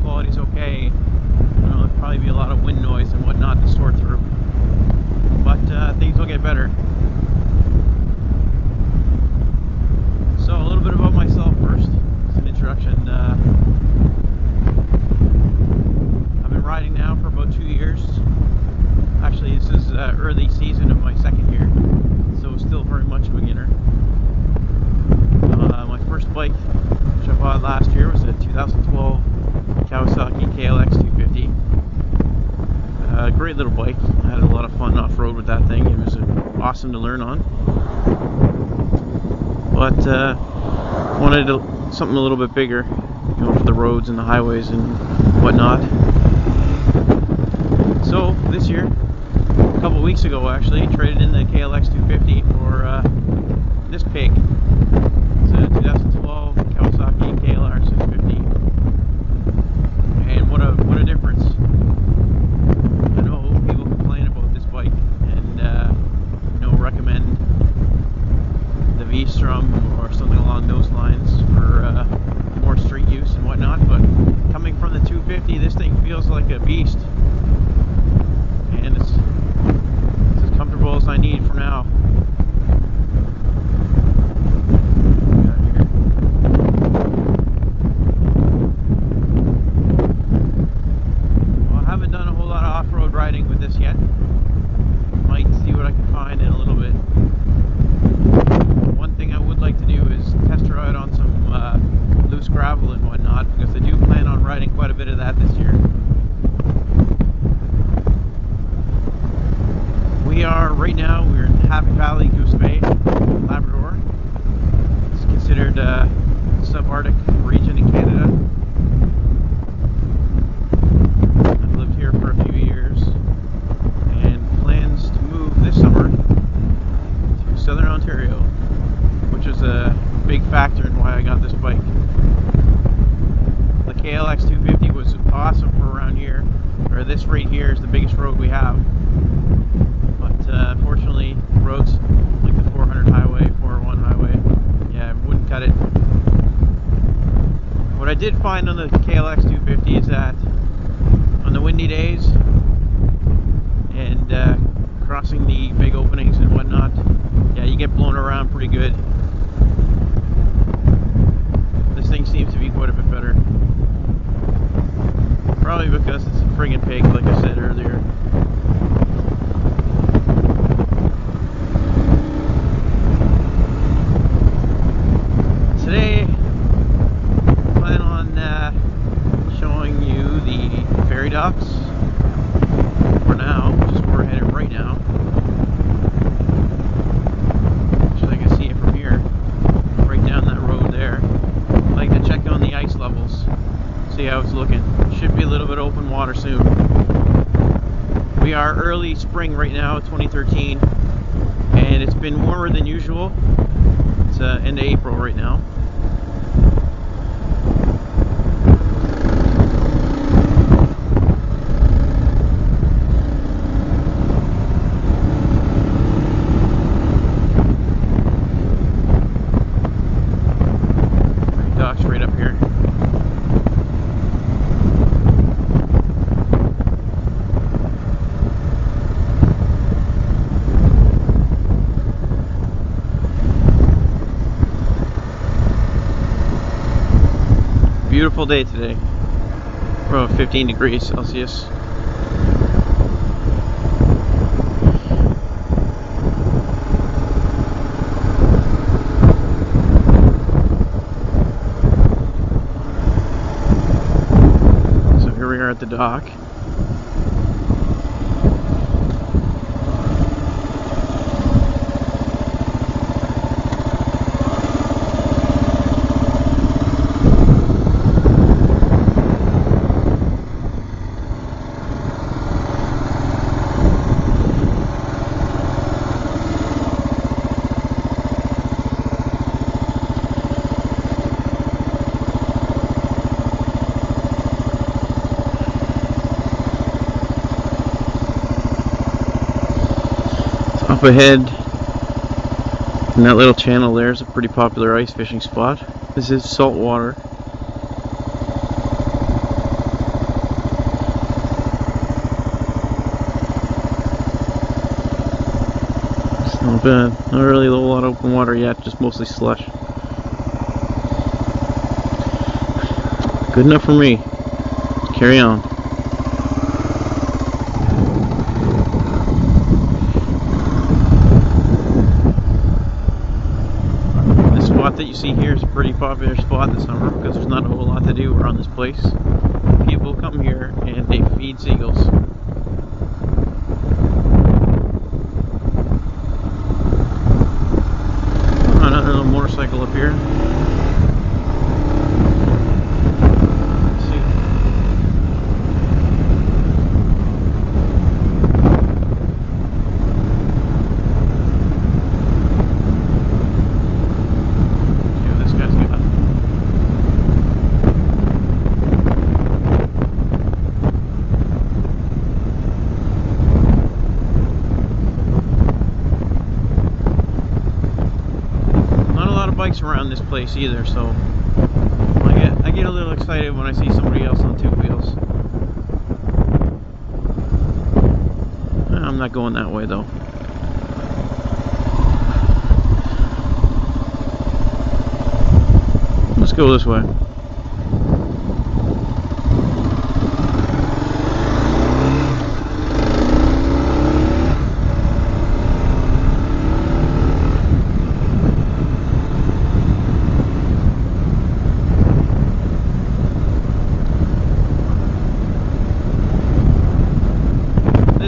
quality is okay. You know, there'll probably be a lot of wind noise and whatnot to sort through, but things will get better. So a little bit about myself first, as an introduction. I've been riding now for about 2 years. Actually, this is early season of my second year, so still very much a beginner. My first bike, which I bought last year, was a 2012 Kawasaki KLX 250. Great little bike. I had a lot of fun off-road with that thing. It was awesome to learn on. But wanted something a little bit bigger, you know, for the roads and the highways and whatnot. So this year, a couple weeks ago actually, traded in the KLX 250 for this pig. It's a 2012 Kawasaki KLR 650, and what a difference! I know people complain about this bike and you know, recommend the V-Strum or something along those lines for more street use and whatnot, but coming from the 250, this thing feels like a beast, and it's as comfortable as I need for now. Well, I haven't done a whole lot of off-road riding with this yet. Might see what I can find in a little bit. One thing I would like to do is test ride on some loose gravel and whatnot, because I do plan on riding quite a bit of that this year. Right now we're in Happy Valley, Goose Bay, Labrador. It's considered a subarctic region in Canada. I've lived here for a few years and plans to move this summer to Southern Ontario, which is a big factor in why I got this bike. The KLX 250 was awesome for around here, or this right here is the biggest road we have. Unfortunately, roads like the 400 highway, 401 highway, yeah, wouldn't cut it. What I did find on the KLX 250 is that on the windy days and crossing the big openings and whatnot, yeah, you get blown around pretty good. This thing seems to be quite a bit better. Probably because it's a friggin' pig, like I said earlier. Today, I plan on showing you the Ferry Docks for now, which is where we're headed right now. So I can see it from here, right down that road there. I like to check on the ice levels, see how it's looking. Should be a little bit of open water soon. We are early spring right now, 2013, and it's been warmer than usual. It's end of April right now. Docks right up here. Beautiful day today. We're about 15 degrees Celsius. So here we are at the dock. Up ahead in that little channel there is a pretty popular ice fishing spot. This is salt water. bad. Not really a lot of open water yet, just mostly slush. Good enough for me. Carry on. This spot that you see here is a pretty popular spot this summer because there's not a whole lot to do around this place. People come here and they feed seagulls. Another little motorcycle up here. Let's see. See what this guy's got. Bikes around this place either, so I get a little excited when I see somebody else on two wheels. I'm not going that way though. Let's go this way.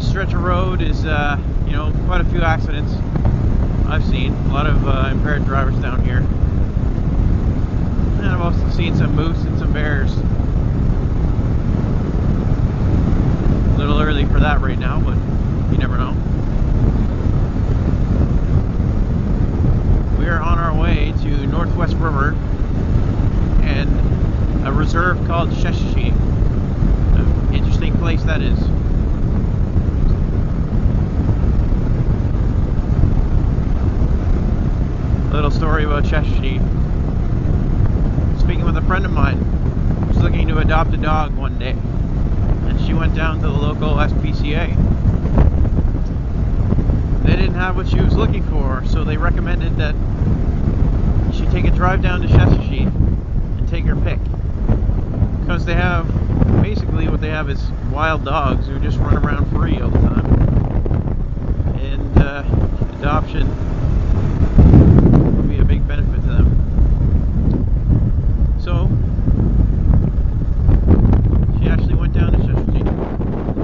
Stretch of road is, you know, quite a few accidents I've seen. A lot of impaired drivers down here. And I've also seen some moose and some bears. A little early for that right now, but you never know. We are on our way to Northwest River and a reserve called Sheshashi. Interesting place that is. Little story about Sheshashi. Speaking with a friend of mine who was looking to adopt a dog one day, and she went down to the local SPCA. They didn't have what she was looking for, so they recommended that she take a drive down to Sheshashi and take her pick, because they have basically what they have is wild dogs who just run around free all the time, and adoption big benefit to them. So she actually went down to Sheshashi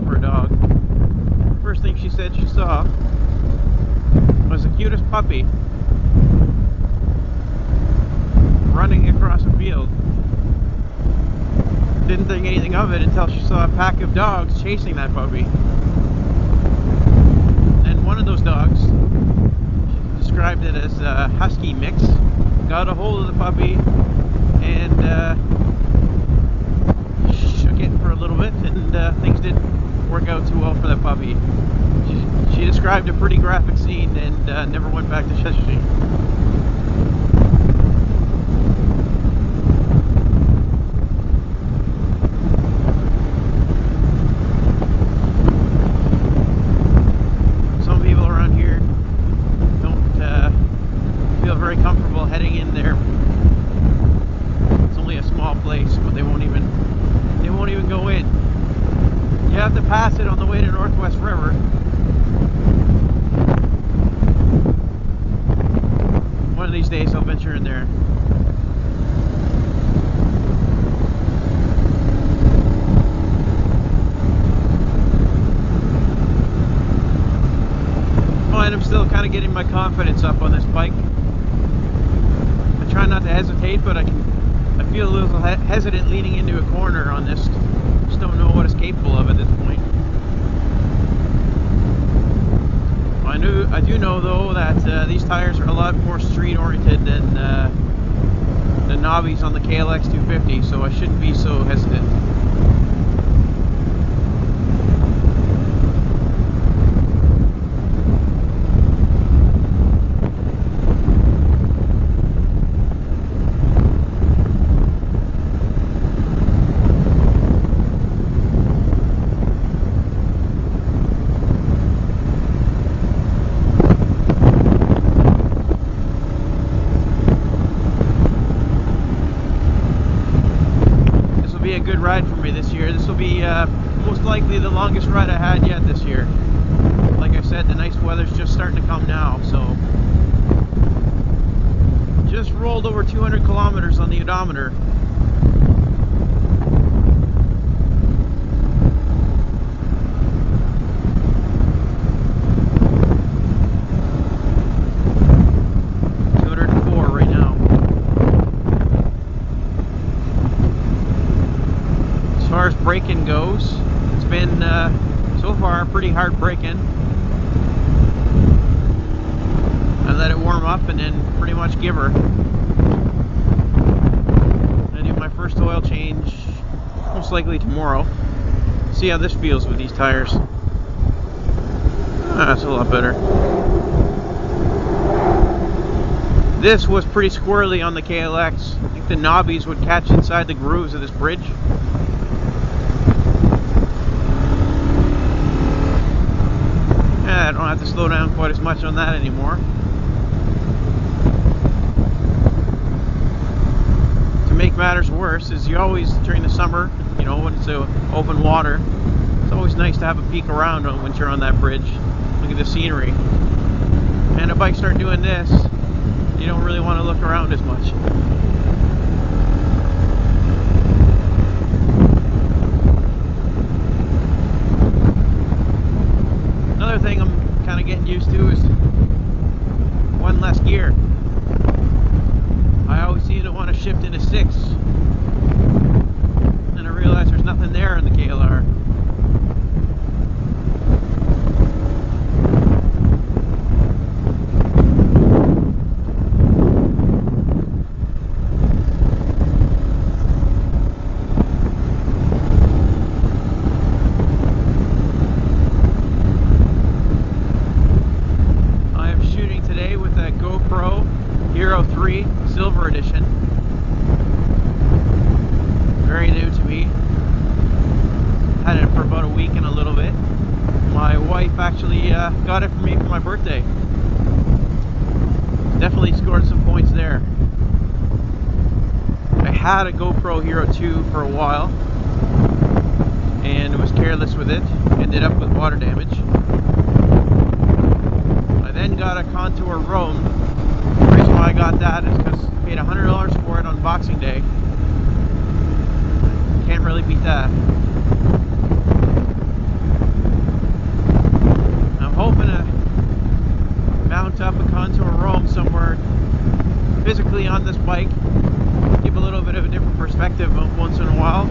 for a dog. First thing she said she saw was the cutest puppy running across a field. Didn't think anything of it until she saw a pack of dogs chasing that puppy. And one of those dogs, described it as a husky mix, got a hold of the puppy and shook it for a little bit, and things didn't work out too well for that puppy. She described a pretty graphic scene and never went back to Sheshashi. Very comfortable heading in there. It's only a small place, but they won't even go in. You have to pass it on the way to Northwest River. One of these days I'll venture in there. Fine, I'm still kind of getting my confidence up on this bike. Try not to hesitate, but I feel a little hesitant leaning into a corner on this. Just don't know what it's capable of at this point. I do know though that these tires are a lot more street oriented than the knobbies on the KLX 250, so I shouldn't be so hesitant. likely the longest ride I had yet this year. Like I said, the nice weather's just starting to come now, so just rolled over 200 kilometers on the odometer. Braking goes, it's been so far pretty hard braking. I let it warm up and then pretty much give her. I do my first oil change most likely tomorrow. See how this feels with these tires. That's a lot better. This was pretty squirrely on the KLX. I think the knobbies would catch inside the grooves of this bridge. I don't have to slow down quite as much on that anymore. To make matters worse is you always, during the summer, you know, when it's open water, it's always nice to have a peek around when you're on that bridge. Look at the scenery. And if bikes start doing this, you don't really want to look around as much. Another thing I'm kind of getting used to is one less gear. I always seem to want to shift into 6, and I realize there's nothing there in the KLR. Silver edition. Very new to me. Had it for about a week and a little bit. My wife actually got it for me for my birthday. Definitely scored some points there. I had a GoPro Hero 2 for a while and was careless with it. Ended up with water damage. I then got a Contour Roam. The reason why I got that is because I paid $100 for it on Boxing Day. Can't really beat that. I'm hoping to mount up a Contour Roam somewhere physically on this bike. Give a little bit of a different perspective once in a while.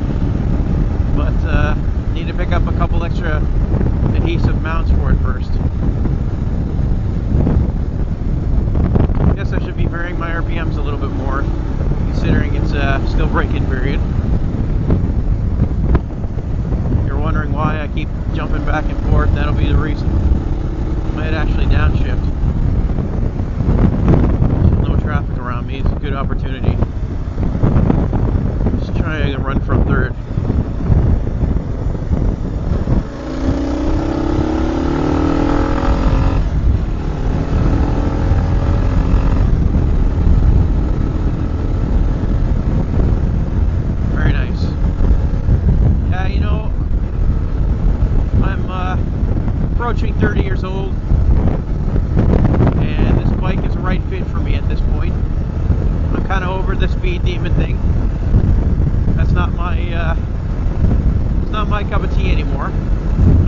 But need to pick up a couple extra adhesive mounts for it first. I should be varying my RPMs a little bit more, considering it's still break-in period. If you're wondering why I keep jumping back and forth, that'll be the reason. Might actually downshift. There's no traffic around me, it's a good opportunity. Just trying to run from third. Approaching 30 years old, and this bike is a right fit for me at this point. I'm kind of over the speed demon thing. That's not my it's not my cup of tea anymore.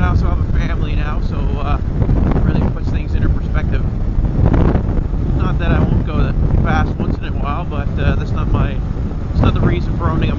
I also have a family now, so it really puts things into perspective. Not that I won't go that fast once in a while, but that's not the reason for owning a